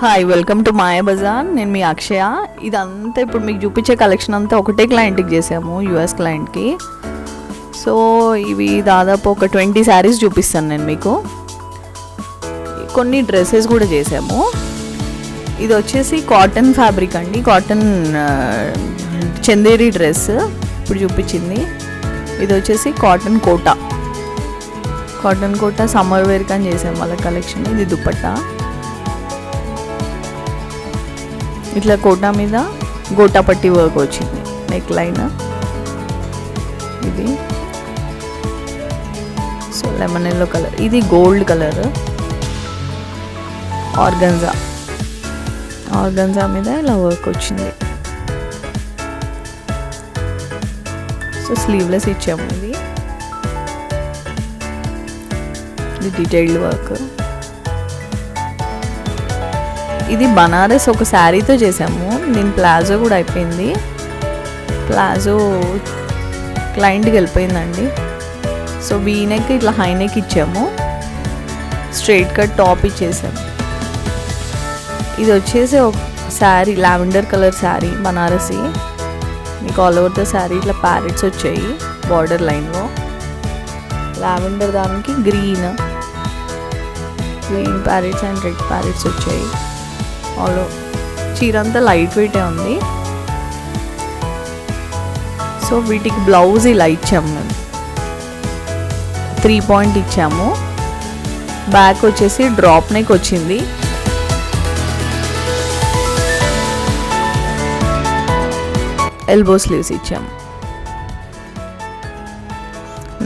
Hi, welcome to మాయా బజార్. నేను మీ అక్షయ. ఇదంతా ఇప్పుడు మీకు చూపించే కలెక్షన్ అంతా ఒకటే క్లయింట్కి చేసాము, యూఎస్ క్లయింట్కి. సో ఇవి దాదాపు ఒక 20 శారీస్ చూపిస్తాను నేను మీకు. కొన్ని డ్రెస్సెస్ కూడా చేసాము. ఇది వచ్చేసి కాటన్ ఫ్యాబ్రిక్ అండి, కాటన్ చందేరి డ్రెస్ ఇప్పుడు చూపించింది. ఇది వచ్చేసి కాటన్ కోటా సమ్మర్ వేర్ కానీ చేసాము వాళ్ళ కలెక్షన్. ఇది దుపట్టా, ఇట్లా కోటా మీద గోటా పట్టి వర్క్ వచ్చింది, నెక్ లైన్ ఇది. సో లెమన్ ఎల్లో కలర్, ఇది గోల్డ్ కలర్ ఆర్గన్జా మీద ఇలా వర్క్ వచ్చింది. సో స్లీవ్లెస్ ఇచ్చాము. ఇది డీటెయిల్డ్ వర్క్. ఇది బనారస్ ఒక శారీతో చేసాము. దీని ప్లాజో కూడా అయిపోయింది. ప్లాజో క్లయింట్కి వెళ్ళిపోయిందండి. సో వీ నెక్ ఇట్లా హై నెక్ ఇచ్చాము, స్ట్రైట్ కట్ టాప్ ఇచ్చేసాము. ఇది వచ్చేసి ఒక శారీ, లావెండర్ కలర్ శారీ, బనారసి. మీకు ఆల్ ఓవర్ ద శారీ ఇట్లా ప్యారెట్స్ వచ్చాయి బార్డర్ లైన్లో. లావెండర్ దానికి green parrots and red parrots వచ్చాయి. ఆల్ చీర అంతా లైట్ వెయిటే ఉంది. సో వీటికి బ్లౌజ్ ఇలా ఇచ్చాము మేము, 3 పాయింట్ ఇచ్చాము. బ్యాక్ వచ్చేసి డ్రాప్ నెక్ వచ్చింది. ఎల్బో స్లీవ్స్ ఇచ్చాము.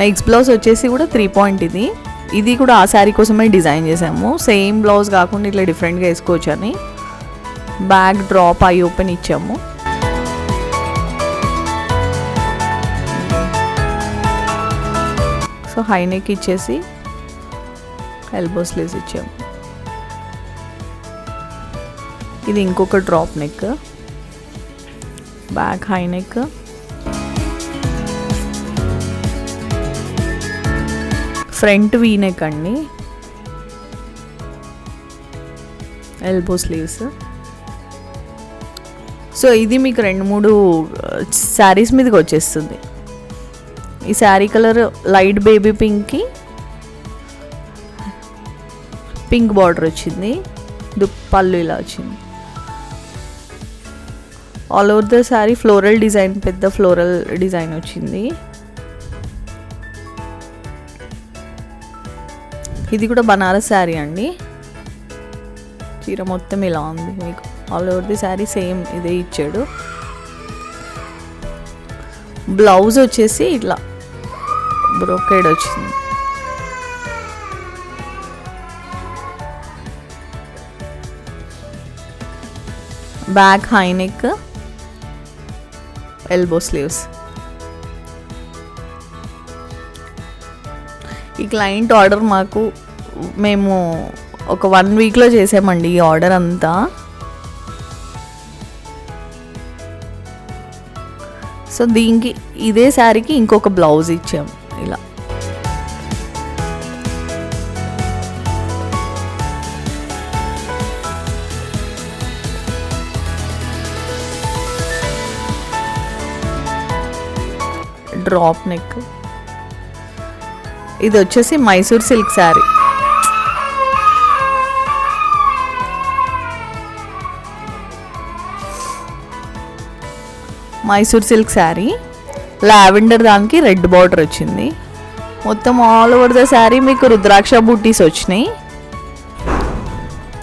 నెక్స్ట్ బ్లౌజ్ వచ్చేసి కూడా 3 పాయింట్. ఇది కూడా ఆ శారీ కోసమే డిజైన్ చేసాము. సేమ్ బ్లౌజ్ కాకుండా ఇట్లా డిఫరెంట్గా వేసుకోవచ్చు అని. బ్యాక్ డ్రాప్ ఐ ఓపెన్ ఇచ్చాము. సో హై నెక్ ఇచ్చేసి ఎల్బో స్లీవ్స్ ఇచ్చాము. ఇది ఇంకొక drop neck, back high neck. Front V neck అండి, ఎల్బో స్లీవ్స్. సో ఇది మీకు 2-3 శారీస్ మీదకి వచ్చేస్తుంది. ఈ శారీ కలర్ లైట్ బేబీ పింక్కి పింక్ బార్డర్ వచ్చింది, పళ్ళు ఇలా వచ్చింది. All over the sari floral design, పెద్ద ఫ్లోరల్ డిజైన్ వచ్చింది. ఇది కూడా బనారస్ శారీ అండి. చీర మొత్తం ఇలా ఉంది మీకు. All over the sari same ఇదే ఇచ్చాడు. బ్లౌజ్ వచ్చేసి ఇట్లా బ్రోకేడ్ వచ్చింది. Back high neck, elbow sleeves. ఈ క్లయింట్ ఆర్డర్ మేము ఒక 1 వీక్లో చేసామండి ఈ ఆర్డర్ అంతా. సో దీనికి ఇదే శారీకి ఇంకొక బ్లౌజ్ ఇచ్చాము ఇలా. Drop neck. ఇది వచ్చేసి Mysore silk sari. Mysore silk sari, lavender దానికి రెడ్ బార్డర్ వచ్చింది. మొత్తం ఆల్ ఓవర్ ద శారీ మీకు రుద్రాక్ష బూటీస్ వచ్చినాయి.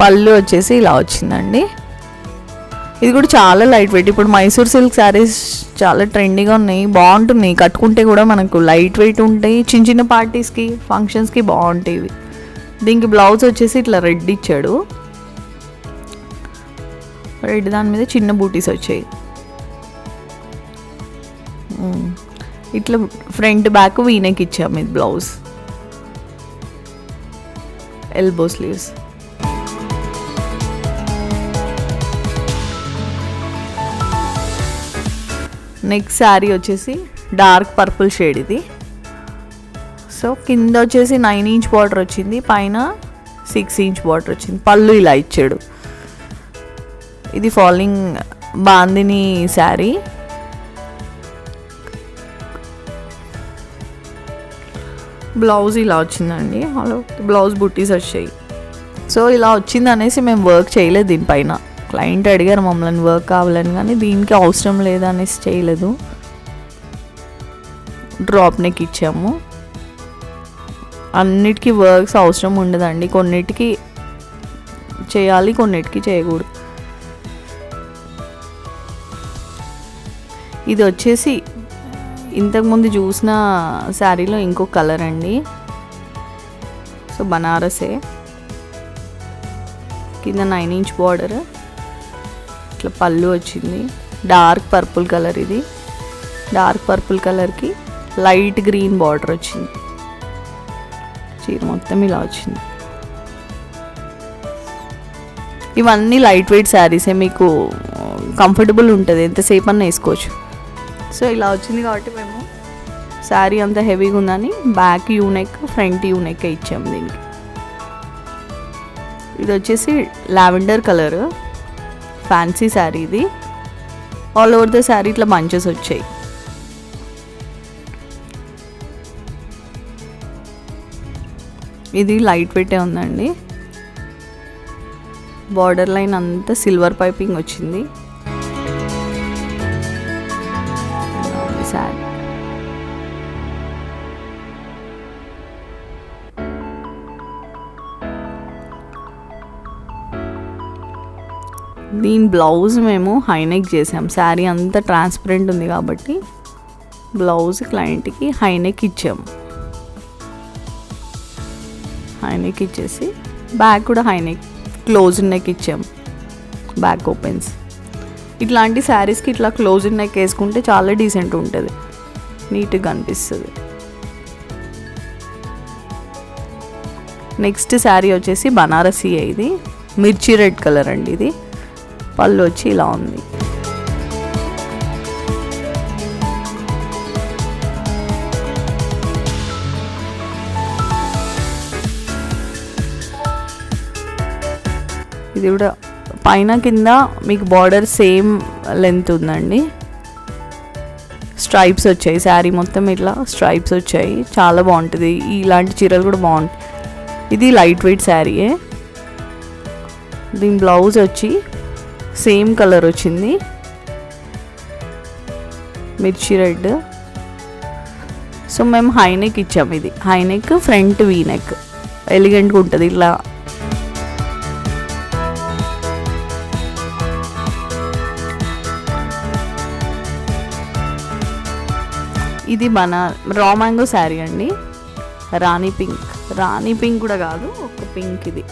పళ్ళు వచ్చేసి ఇలా వచ్చిందండి. ఇది కూడా చాలా లైట్ వెయిట్. ఇప్పుడు మైసూర్ సిల్క్ శారీస్ చాలా ట్రెండీగా ఉన్నాయి, బాగుంటున్నాయి. కట్టుకుంటే కూడా మనకు లైట్ వెయిట్ ఉంటాయి, చిన్న చిన్న పార్టీస్కి ఫంక్షన్స్కి బాగుంటాయి ఇవి. దీనికి బ్లౌజ్ వచ్చేసి ఇట్లా రెడ్ ఇచ్చాడు. రెడ్ దాని మీద చిన్న బూటీస్ వచ్చాయి. ఇట్లా ఫ్రంట్ బ్యాక్ వీనెక్ ఇచ్చాము. ఇది blouse, elbow sleeves. Next sari వచ్చేసి డార్క్ పర్పుల్ షేడ్. ఇది సో కింద వచ్చేసి 9 ఇంచ్ బార్డర్ వచ్చింది, పైన 6 ఇంచ్ బార్డర్ వచ్చింది. పళ్ళు ఇలా ఇచ్చాడు. ఇది ఫాలింగ్ బాందిని శారీ. బ్లౌజ్ ఇలా వచ్చిందండి, అలా బ్లౌజ్ బుట్టీస్ వచ్చాయి. సో ఇలా వచ్చింది అనేసి మేము వర్క్ చేయలేదు దీనిపైన. క్లయింట్ అడిగారు మమ్మల్ని వర్క్ కావాలని, కానీ దీనికి అవసరం లేదనేసి చేయలేదు. డ్రాప్ నెక్ ఇచ్చాము. అన్నిటికీ వర్క్స్ అవసరం ఉండదండి, కొన్నిటికి చేయాలి, కొన్నిటికి చేయకూడదు. ఇది వచ్చేసి ఇంతకుముందు చూసిన శారీలో ఇంకో కలర్ అండి. సో బనారసే, కింద 9 ఇంచ్ బార్డర్, ఇట్లా పళ్ళు వచ్చింది. డార్క్ పర్పుల్ కలర్, ఇది డార్క్ పర్పుల్ కలర్కి లైట్ గ్రీన్ బార్డర్ వచ్చింది. చీర మొత్తం ఇలా వచ్చింది. ఇవన్నీ లైట్ వెయిట్ శారీసే, మీకు కంఫర్టబుల్ ఉంటుంది, ఎంతసేపు అన్నా వేసుకోవచ్చు. సో ఇలా వచ్చింది కాబట్టి మేము శారీ అంత హెవీగా ఉందని బ్యాక్ యూనెక్, ఫ్రంట్ యూనెక్ ఇచ్చాము దీనికి. ఇది వచ్చేసి లావెండర్ కలర్ ఫ్యాన్సీ శారీ. ఇది ఆల్ ఓవర్ ద శారీ ఇట్లా బంచెస్ వచ్చాయి. ఇది లైట్ వెయిటే ఉందండి. బార్డర్ లైన్ అంతా సిల్వర్ పైపింగ్ వచ్చింది. శారీ దీని బ్లౌజ్ మేము హైనెక్ చేసాం. శారీ అంతా ట్రాన్స్పరెంట్ ఉంది కాబట్టి బ్లౌజ్ క్లయింట్కి హైనెక్ ఇచ్చాము. హైనెక్ ఇచ్చేసి బ్యాక్ కూడా హైనెక్ క్లోజ్ నెక్ ఇచ్చాము, బ్యాక్ ఓపెన్స్. ఇట్లాంటి శారీస్కి ఇట్లా క్లోజ్ నెక్ వేసుకుంటే చాలా డీసెంట్ ఉంటుంది, నీట్గా అనిపిస్తుంది. నెక్స్ట్ శారీ వచ్చేసి బనారసీ. ఇది మిర్చి రెడ్ కలర్ అండి. ఇది పళ్ళు వచ్చి ఇలా ఉంది. ఇది కూడా పైన కింద మీకు బార్డర్ సేమ్ లెంత్ ఉందండి. స్ట్రైప్స్ వచ్చాయి, శారీ మొత్తం ఇట్లా స్ట్రైప్స్ వచ్చాయి, చాలా బాగుంటుంది. ఇలాంటి చీరలు కూడా బాగుంటాయి. ఇది లైట్ వెయిట్ శారీయే. దీని బ్లౌజ్ వచ్చి సేమ్ కలర్ వచ్చింది, మిర్చి రెడ్. సో మేము హైనెక్ ఇచ్చాము. ఇది హైనెక్, ఫ్రంట్ వీనెక్, ఎలిగెంట్గా ఉంటుంది ఇలా. ఇది రా మ్యాంగో శారీ అండి. రాణి పింక్ కూడా కాదు, ఒక పింక్. ఇది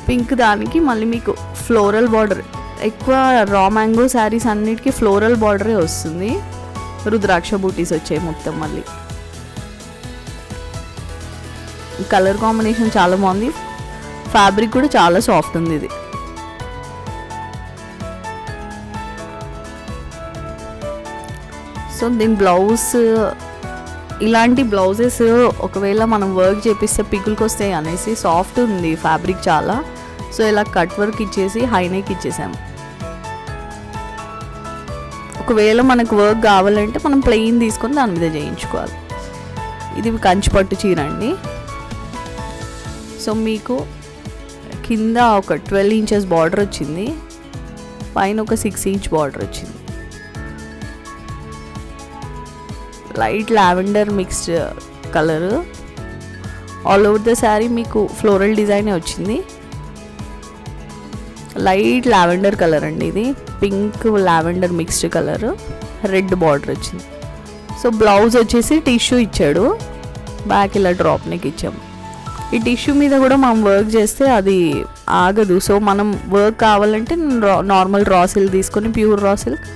పింక్, దానికి మళ్ళీ మీకు ఫ్లోరల్ బార్డర్. ఎక్కువ రా మ్యాంగో శారీస్ అన్నిటికీ ఫ్లోరల్ బార్డరే వస్తుంది. రుద్రాక్ష బూటీస్ వచ్చాయి మొత్తం. మళ్ళీ కలర్ కాంబినేషన్ చాలా బాగుంది, ఫ్యాబ్రిక్ కూడా చాలా సాఫ్ట్ ఉంది. ఇది సో దీని బ్లౌజ్, ఇలాంటి బ్లౌజెస్ ఒకవేళ మనం వర్క్ చేపిస్తే పికుల్కి వస్తాయి అనేసి సాఫ్ట్ ఉంది ఫ్యాబ్రిక్ చాలా. సో ఇలా కట్ వర్క్ ఇచ్చేసి హైనెక్ ఇచ్చేసాము. ఒకవేళ మనకు వర్క్ కావాలంటే మనం ప్లెయిన్ తీసుకొని దాని మీద చేయించుకోవాలి. ఇది కంచిపట్టు చీర అండి. సో మీకు కింద ఒక 12 ఇంచెస్ బార్డర్ వచ్చింది, పైన ఒక 6 ఇంచ్ బార్డర్ వచ్చింది. Light lavender mixed colour. All over the sari మీకు ఫ్లోరల్ డిజైనే వచ్చింది. లైట్ లావెండర్ కలర్ అండి. ఇది pink lavender mixed colour, red border వచ్చింది. సో బ్లౌజ్ వచ్చేసి టిష్యూ ఇచ్చాడు, బ్యాక్ ఇలా డ్రాప్ నెక్ ఇచ్చాము. ఈ టిష్యూ మీద కూడా మనం వర్క్ చేస్తే అది ఆగదు. సో మనం వర్క్ కావాలంటే నార్మల్ రా సిల్క్ తీసుకొని, ప్యూర్ రా సిల్క్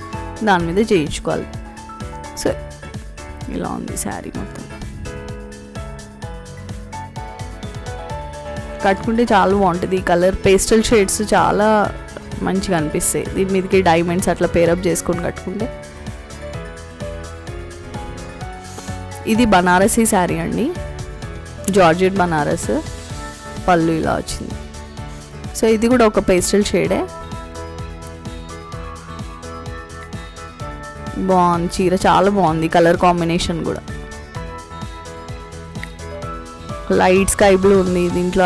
దాని మీద చేయించుకోవాలి. సో ఇలా ఉంది శారీ మొత్తం. కట్టుకుంటే చాలా బాగుంటుంది. ఈ కలర్ పేస్టల్ షేడ్స్ చాలా మంచిగా అనిపిస్తాయి. దీని మీదకి డైమండ్స్ అట్లా పేరప్ చేసుకొని కట్టుకుంటే. ఇది బనారసీ శారీ అండి, జార్జెట్ బనారస్. పళ్ళు ఇలా వచ్చింది. సో ఇది కూడా ఒక పేస్టల్ షేడే. బాగుంది చీర, చాలా బాగుంది కలర్ కాంబినేషన్ కూడా. లైట్ స్కై బ్లూ ఉంది దీంట్లో,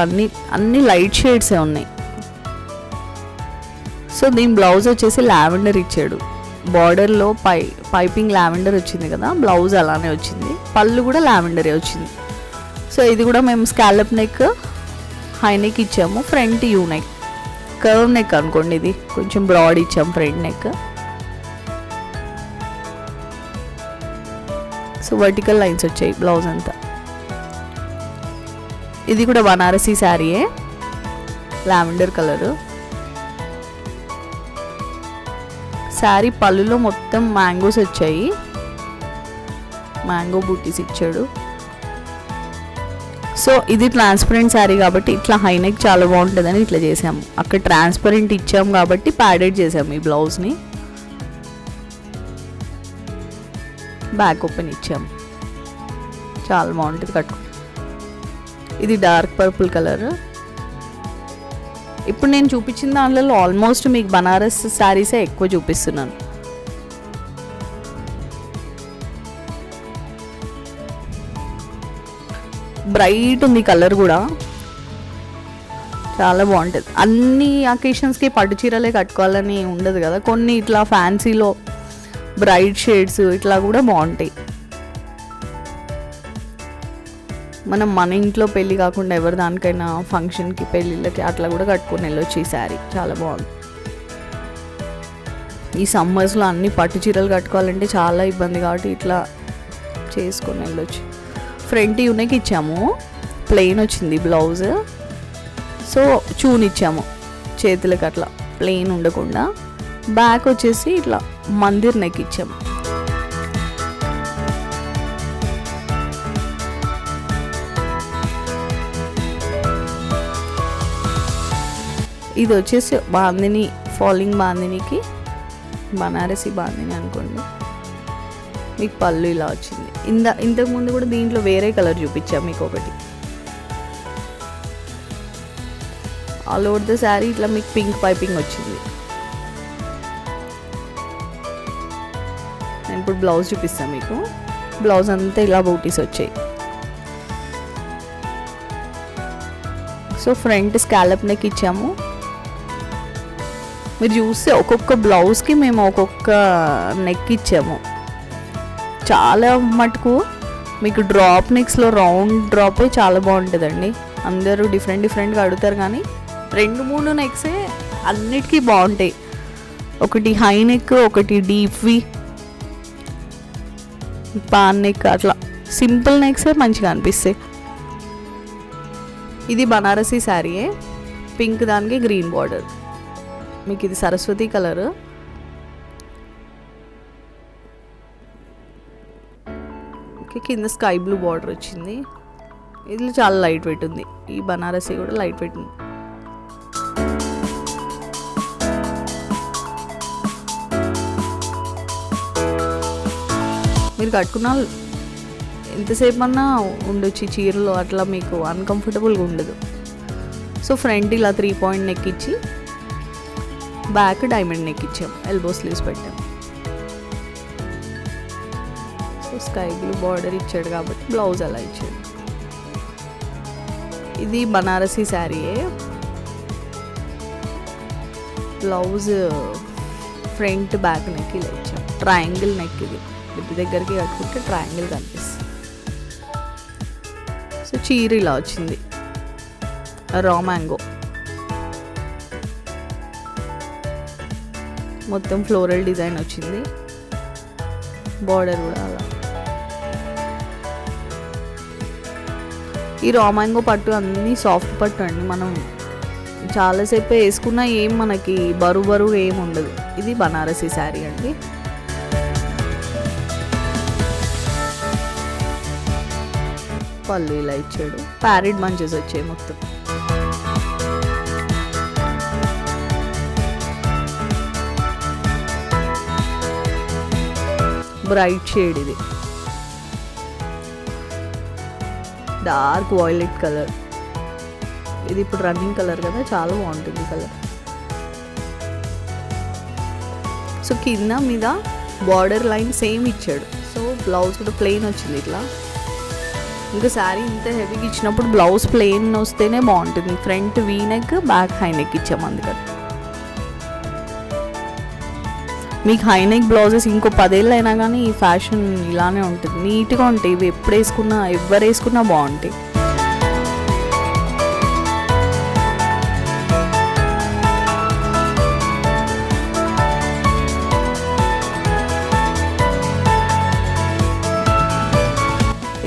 అన్ని లైట్ షేడ్సే ఉన్నాయి. సో దీని బ్లౌజ్ వచ్చేసి లావెండర్ ఇచ్చాడు. బార్డర్లో పైపింగ్ లావెండర్ వచ్చింది కదా, బ్లౌజ్ అలానే వచ్చింది. పళ్ళు కూడా లావెండరే వచ్చింది. సో ఇది కూడా మేము స్కాలప్ నెక్, హై నెక్ ఇచ్చాము. Front U neck, curve neck అనుకోండి. ఇది కొంచెం బ్రాడ్ ఇచ్చాము front neck. So vertical lines వచ్చాయి బ్లౌజ్ అంతా. ఇది కూడా బనారసీ శారీయే, లావెండర్ కలరు. శారీ పళ్ళులో మొత్తం మ్యాంగోస్ వచ్చాయి, మ్యాంగో బూటీస్ ఇచ్చాడు. సో ఇది ట్రాన్స్పరెంట్ శారీ కాబట్టి ఇట్లా హైనెక్ చాలా బాగుంటుందని ఇట్లా చేసాము. అక్కడ ట్రాన్స్పరెంట్ ఇచ్చాము కాబట్టి ప్యాడెడ్ చేసాము ఈ బ్లౌజ్ని. బ్యాక్ ఓపెన్ ఇచ్చాము, చాలా బాగుంటుంది కట్టుకో. ఇది డార్క్ పర్పుల్ కలర్. ఇప్పుడు నేను చూపించిన దాంట్లో ఆల్మోస్ట్ మీకు బనారస్ శారీసే ఎక్కువ చూపిస్తున్నాను. బ్రైట్ ఉంది కలర్ కూడా, చాలా బాగుంటుంది. అన్ని అకేషన్స్కి పట్టు చీరలే కట్టుకోవాలని ఉండదు కదా, కొన్ని ఇట్లా ఫ్యాన్సీలో బ్రైట్ షేడ్స్ ఇట్లా కూడా బాగుంటాయి. మనం మన ఇంట్లో పెళ్ళి కాకుండా ఎవరి దానికైనా ఫంక్షన్కి, పెళ్ళిళ్ళకి అట్లా కూడా కట్టుకొని వెళ్ళొచ్చు. ఈ శారీ చాలా బాగుంది. ఈ సమ్మర్స్లో అన్ని పట్టు చీరలు కట్టుకోవాలంటే చాలా ఇబ్బంది కాబట్టి ఇట్లా చేసుకొని వెళ్ళొచ్చు. ఫ్రంట్ యూనెక్ ఇచ్చాము, ప్లెయిన్ వచ్చింది బ్లౌజ్. సో చూన్ ఇచ్చాము చేతులకి, అట్లా ప్లెయిన్ ఉండకుండా. బ్యాక్ వచ్చేసి ఇట్లా మందిర్ నెక్ ఇచ్చాము. ఇది వచ్చేసి బాందిని, ఫాలింగ్ బాందినికి, బనారసి బాందిని అనుకోండి. మీకు పళ్ళు ఇలా వచ్చింది. ఇంతకుముందు కూడా దీంట్లో వేరే కలర్ చూపించాము మీకు ఒకటి. ఆల్ ఓవర్ ద శారీ ఇట్లా మీకు పింక్ పైపింగ్ వచ్చింది. నేను ఇప్పుడు బ్లౌజ్ చూపిస్తాను మీకు. బ్లౌజ్ అంతా ఇలా బూటీస్ వచ్చాయి. సో ఫ్రంట్ స్కాలప్ నెక్ ఇచ్చాము. మీరు చూస్తే ఒక్కొక్క బ్లౌజ్కి మేము ఒక్కొక్క నెక్ ఇచ్చాము. చాలా మటుకు మీకు డ్రాప్ నెక్స్లో రౌండ్ డ్రాపే చాలా బాగుంటుందండి. అందరూ డిఫరెంట్గా అడుగుతారు కానీ 2-3 నెక్సే అన్నిటికీ బాగుంటాయి. ఒకటి హై నెక్, ఒకటి డీప్వి, పాన్ నెక్, అట్లా సింపుల్ నెక్సే మంచిగా అనిపిస్తాయి. ఇది బనారసీ శారీయే, పింక్ దానికి గ్రీన్ బార్డర్. మీకు ఇది సరస్వతి కలర్. కింద స్కై బ్లూ బార్డర్ వచ్చింది. ఇది చాలా లైట్ వెయిట్ ఉంది. ఈ బనారసీ కూడా లైట్ వెయిట్ ఉంది. మీరు కట్టుకున్న ఎంతసేపు అన్నా ఉండొచ్చు చీరలో, అట్లా మీకు అన్కంఫర్టబుల్గా ఉండదు. సో ఫ్రంట్ ఇలా 3 పాయింట్ నెక్ ఇచ్చి, బ్యాక్ డైమండ్ నెక్ ఇచ్చాము, ఎల్బో స్లీవ్స్ పెట్టాము. సో స్కై బ్లూ బార్డర్ ఇచ్చాడు కాబట్టి బ్లౌజ్ అలా ఇచ్చాడు. ఇది బనారసీ శారీయే. బ్లౌజ్ ఫ్రంట్ బ్యాక్ నెక్ ఇలా ఇచ్చాము. ట్రయాంగిల్ నెక్, ఇది లిప్ దగ్గరికి కట్టుకుంటే ట్రయాంగిల్ కనిపిస్తుంది. సో చీర ఇలా వచ్చింది, రా మ్యాంగో. మొత్తం ఫ్లోరల్ డిజైన్ వచ్చింది. బార్డర్ కూడా అలా. ఈ రా మ్యాంగో పట్టు అన్నీ సాఫ్ట్ పట్టు అండి. మనం చాలాసేపు వేసుకున్నా ఏం మనకి బరువు ఏం ఉండదు. ఇది బనారసీ శారీ అండి. పళ్ళు ఇలా ఇచ్చాడు. ప్యారెట్ బంచెస్ వచ్చాయి మొత్తం. బ్రైట్ షేడ్, ఇది డార్క్ వైలెట్ కలర్. ఇది ఇప్పుడు రన్నింగ్ కలర్ కదా, చాలా బాగుంటుంది కలర్. సో కింద మీద బార్డర్ లైన్ సేమ్ ఇచ్చాడు. సో బ్లౌజ్ కూడా ప్లెయిన్ వచ్చింది ఇట్లా. ఇంకా శారీ ఇంత హెవీగా ఇచ్చినప్పుడు బ్లౌజ్ ప్లెయిన్ వస్తేనే బాగుంటుంది. Front V neck, back high neck ఇచ్చాము అందుకని. మీకు హై నెక్ బ్లౌజెస్ ఇంకో 10 ఏళ్ళు అయినా కానీ ఈ ఫ్యాషన్ ఇలానే ఉంటుంది, నీట్గా ఉంటాయి. ఇవి ఎప్పుడు వేసుకున్నా, ఎవరు వేసుకున్నా బాగుంటాయి.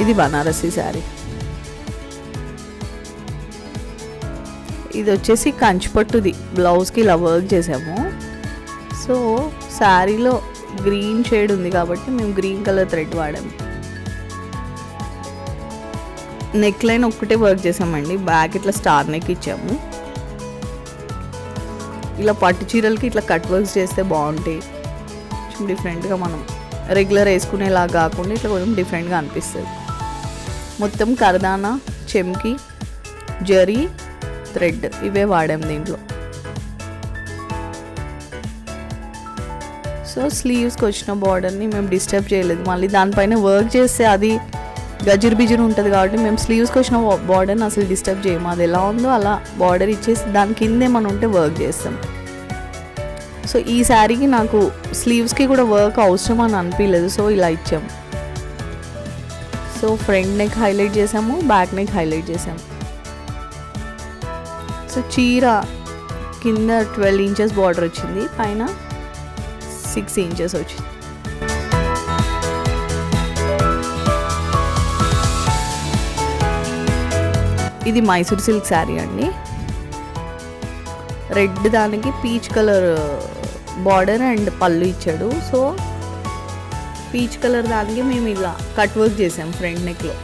ఇది బనారసీ శారీ. ఇది వచ్చేసి కంచిపట్టుది, బ్లౌజ్కి ఇలా వర్క్ చేసాము. సో శారీలో గ్రీన్ షేడ్ ఉంది కాబట్టి మేము గ్రీన్ కలర్ థ్రెడ్ వాడాము. నెక్ లైన్ ఒక్కటే వర్క్ చేసామండి, బ్యాక్ ఇట్లా స్టార్ నెక్ ఇచ్చాము. ఇలా పట్టు చీరలకి ఇట్లా కట్ వర్క్స్ చేస్తే బాగుంటాయి. కొంచెం డిఫరెంట్గా మనం రెగ్యులర్ వేసుకునేలా కాకుండా ఇట్లా కొంచెం డిఫరెంట్గా అనిపిస్తుంది. మొత్తం కర్దానా, చెమ్కి, జరీ, థ్రెడ్ ఇవే వాడాము దీంట్లో. సో స్లీవ్స్కి వచ్చిన బార్డర్ని మేము డిస్టర్బ్ చేయలేదు. మళ్ళీ దానిపైన వర్క్ చేస్తే అది గజిర్ బిజిర్ ఉంటుంది కాబట్టి మేము స్లీవ్స్కి వచ్చిన బార్డర్ని అసలు డిస్టర్బ్ చేయము. అది ఎలా ఉందో అలా బార్డర్ ఇచ్చేసి దాని కిందే మనం ఉంటే వర్క్ చేస్తాం. సో ఈ శారీకి నాకు స్లీవ్స్కి కూడా వర్క్ అవసరం అని అనిపించలేదు, సో ఇలా ఇచ్చాము. సో ఫ్రంట్ నెక్ హైలైట్ చేసాము, బ్యాక్ నెక్ హైలైట్ చేసాము. సో చీర కింద 12 ఇంచెస్ బార్డర్ వచ్చింది, పైన 6 ఇంచెస్ వచ్చింది. ఇది మైసూర్ సిల్క్ శారీ అండి. రెడ్ దానికి పీచ్ కలర్ బార్డర్ అండ్ పళ్ళు ఇచ్చాడు. సో పీచ్ కలర్ దానికి మేము ఇలా కట్ వర్క్ చేసాం ఫ్రంట్ నెక్లో.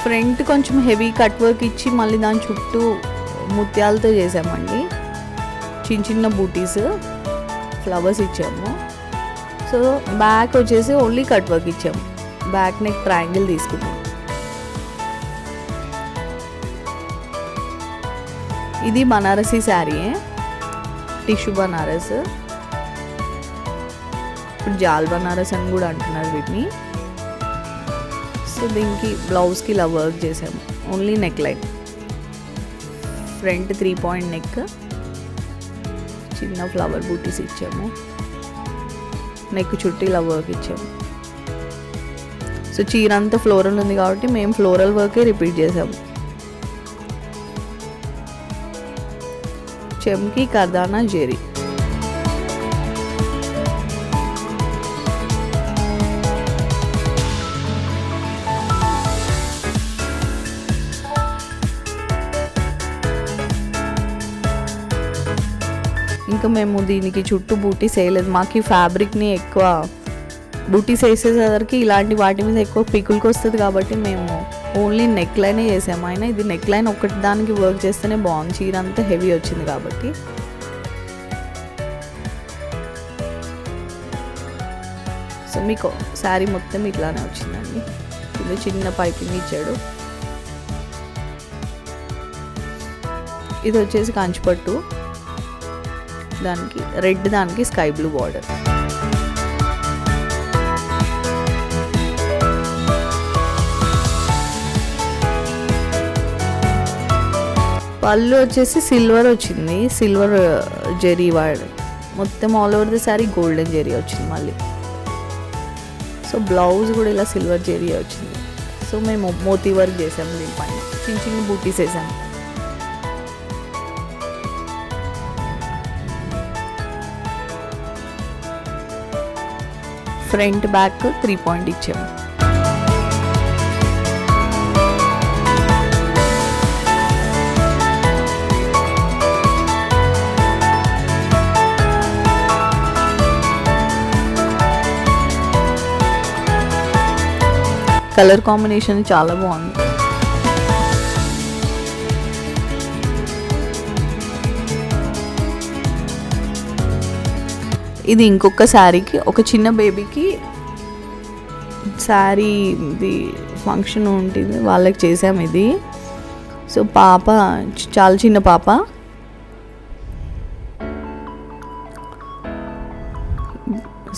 ఫ్రంట్ కొంచెం హెవీ కట్ వర్క్ ఇచ్చి మళ్ళీ దాని చుట్టూ ముత్యాలతో చేసామండి. చిన్న చిన్న బూటీస్, ఫ్లవర్స్ ఇచ్చాము. సో బ్యాక్ వచ్చేసి ఓన్లీ కట్ వర్క్ ఇచ్చాము. బ్యాక్ నెక్ ట్రయాంగిల్ తీసుకున్నాం. ఇది బనారసీ శారీ, టిష్యూ బనారస్. ఇప్పుడు జాల్ బనారస్ అని కూడా అంటున్నారు వీటిని. సో దీనికి బ్లౌజ్కి ఇలా వర్క్ చేసాము. Only neck line, front 3 point neck, చిన్న ఫ్లవర్ బూటీస్ ఇచ్చాము. నెక్ చుట్టూ ఇలా వర్క్ ఇచ్చాము. సో చీర అంతా ఫ్లోరల్ ఉంది కాబట్టి మేము ఫ్లోరల్ వర్కే రిపీట్ చేసాము. చెమ్కి, కర్దానా, జెరీ. ఇంకా మేము దీనికి చుట్టూ బూటీస్ వేయలేదు. మాకు ఈ ఫ్యాబ్రిక్ని ఎక్కువ బూటీస్ వేసేసరికి ఇలాంటి వాటి మీద ఎక్కువ పికుల్కి వస్తుంది కాబట్టి మేము ఓన్లీ నెక్ లైనే చేసాము. అయినా ఇది నెక్ లైన్ ఒకటి దానికి వర్క్ చేస్తేనే బాగుంది, చీర అంతా హెవీ వచ్చింది కాబట్టి. సో మీకు శారీ మొత్తం ఇట్లానే వచ్చిందండి. కింద చిన్న పైపింగ్ ఇచ్చాడు. ఇది వచ్చేసి కంచిపట్టు, దానికి రెడ్, దానికి స్కై బ్లూ బార్డర్. పళ్ళు వచ్చేసి సిల్వర్ వచ్చింది, సిల్వర్ జెరీ వాడు. మొత్తం all over the sari golden zari వచ్చింది మళ్ళీ. సో బ్లౌజ్ కూడా ఇలా సిల్వర్ జెరీ వచ్చింది. సో మేము మోతీ వర్క్ చేసాము, దీనిపైన చిన్న చిన్న బూటీస్ వేసాము. ఫ్రంట్ బ్యాక్ 3 పాయింట్ ఇచ్చాము. కలర్ కాంబినేషన్ చాలా బాగుంది. ఇది ఇంకొక శారీకి, ఒక చిన్న బేబీకి శారీ ఇది ఫంక్షన్ ఉంటుంది వాళ్ళకి చేసాము. ఇది సో పాప చాలా చిన్న పాప.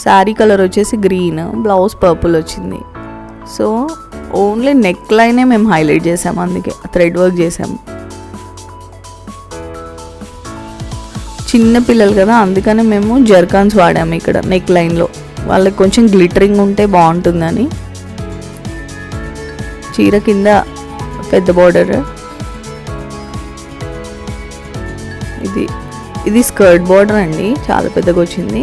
శారీ కలర్ వచ్చేసి గ్రీన్, బ్లౌజ్ పర్పుల్ వచ్చింది. సో ఓన్లీ నెక్ లైనే మేము హైలైట్ చేసాము, అందుకే థ్రెడ్ వర్క్ చేసాము. చిన్న పిల్లలు కదా, అందుకనే మేము జర్కాన్స్ వాడాము ఇక్కడ నెక్ లైన్లో. వాళ్ళకి కొంచెం గ్లిటరింగ్ ఉంటే బాగుంటుందని. చీర కింద పెద్ద బార్డర్. ఇది స్కర్ట్ బార్డర్ అండి, చాలా పెద్దగా వచ్చింది.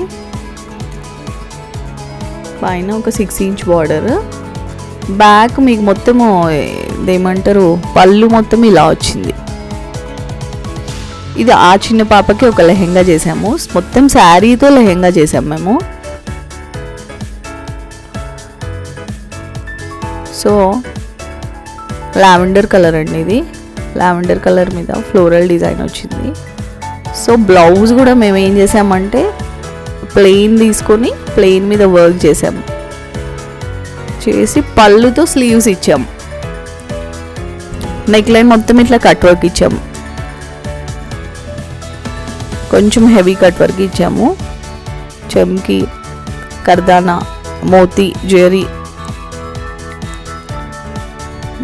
పైన ఒక 6 ఇంచ్ బార్డర్. బ్యాక్ మీకు మొత్తము ఏమంటారు, పళ్ళు మొత్తం ఇలా వచ్చింది. ఇది ఆ చిన్న పాపకి ఒక లెహెంగా చేసాము, మొత్తం శారీతో లెహెంగా చేసాము మేము. సో లావెండర్ కలర్ అండి, ఇది లావెండర్ కలర్ మీద ఫ్లోరల్ డిజైన్ వచ్చింది. సో బ్లౌజ్ కూడా మేము ఏం చేసామంటే ప్లెయిన్ తీసుకొని ప్లెయిన్ మీద వర్క్ చేసాము, చేసి పళ్ళుతో స్లీవ్స్ ఇచ్చాము. నెక్ లైన్ మొత్తం ఇట్లా కట్ వర్క్ ఇచ్చాము, కొంచెం హెవీ కట్ వర్క్ ఇచ్చాము. చెమ్కి, కర్దానా, మోతీ, జ్యువెలరీ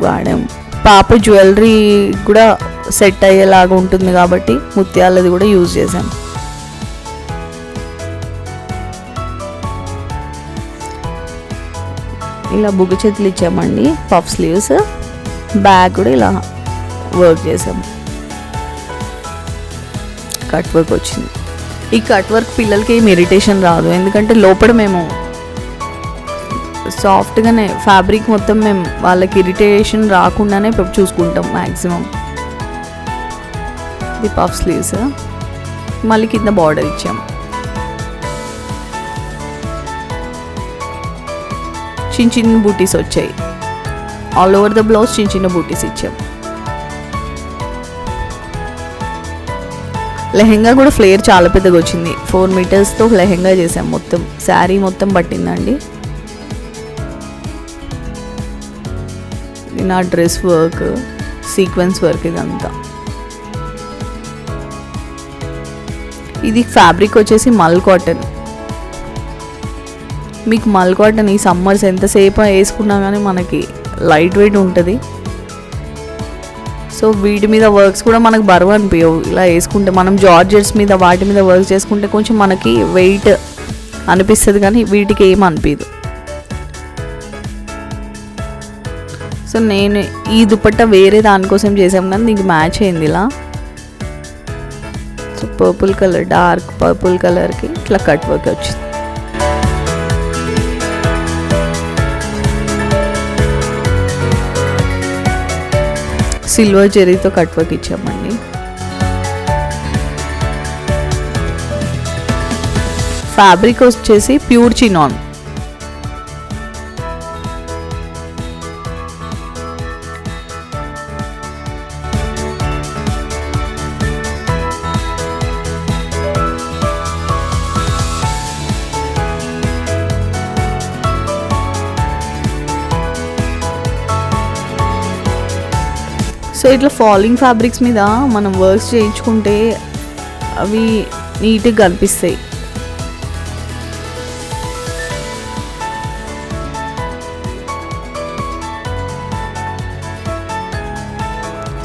వాడాము. పాప జ్యువెలరీ కూడా సెట్ అయ్యేలాగా ఉంటుంది కాబట్టి ముత్యాలది కూడా యూజ్ చేసాం. ఇలా బుగ్గు చేతులు ఇచ్చామండి, పఫ్ స్లీవ్స్. బ్యాగ్ కూడా ఇలా వర్క్ చేసాము, కట్ వర్క్ వచ్చింది. ఈ కట్ వర్క్ పిల్లలకి ఏం ఇరిటేషన్ రాదు, ఎందుకంటే లోపల మేము సాఫ్ట్గానే ఫ్యాబ్రిక్ మొత్తం మేము వాళ్ళకి ఇరిటేషన్ రాకుండానే చూసుకుంటాం మ్యాక్సిమం. ఇది పఫ్ స్లీవ్స్, మళ్ళీ కింద బార్డర్ ఇచ్చాము. చిన్న చిన్న బూటీస్ వచ్చాయి, ఆల్ ఓవర్ ద బ్లౌజ్ చిన్న చిన్న బూటీస్ ఇచ్చాం. లెహెంగా కూడా ఫ్లేర్ చాలా పెద్దగా వచ్చింది, 4 మీటర్స్తో లెహెంగా చేసాం. మొత్తం శారీ మొత్తం పట్టిందండి. ఇది నా డ్రెస్ వర్క్, సీక్వెన్స్ వర్క్ ఇదంతా. ఇది ఫ్యాబ్రిక్ వచ్చేసి మల్ కాటన్. మీకు మల్ కాటన్ ఈ సమ్మర్స్ ఎంతసేపు వేసుకున్నా కానీ మనకి లైట్ వెయిట్ ఉంటుంది. సో వీటి మీద వర్క్స్ కూడా మనకు బరువు అనిపించవు. ఇలా వేసుకుంటే మనం జార్జెట్స్ మీద వాటి మీద వర్క్ చేసుకుంటే కొంచెం మనకి వెయిట్ అనిపిస్తుంది, కానీ వీటికి ఏం అనిపించదు. సో నేను ఈ దుపట్టా వేరే దానికోసం చేసాం, కానీ దీనికి మ్యాచ్ అయింది ఇలా. So purple colour, dark purple కలర్కి ఇట్లా కట్ వర్క్ వచ్చింది. సిల్వర్ జెరీతో కట్ వర్క్ ఇచ్చామండి. ఫ్యాబ్రిక్ వచ్చేసి ప్యూర్ చినాన్. సో ఇట్లా ఫాలింగ్ ఫ్యాబ్రిక్స్ మీద మనం వర్క్స్ చేయించుకుంటే అవి నీట్గా కనిపిస్తాయి.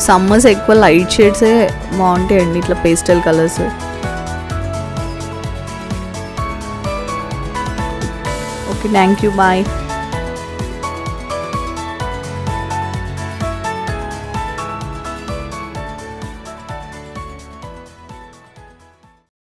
సమ్మర్స్ ఎక్కువ లైట్ షేడ్సే బాగుంటాయండి, ఇట్లా pastel colours. Okay, thank you, bye.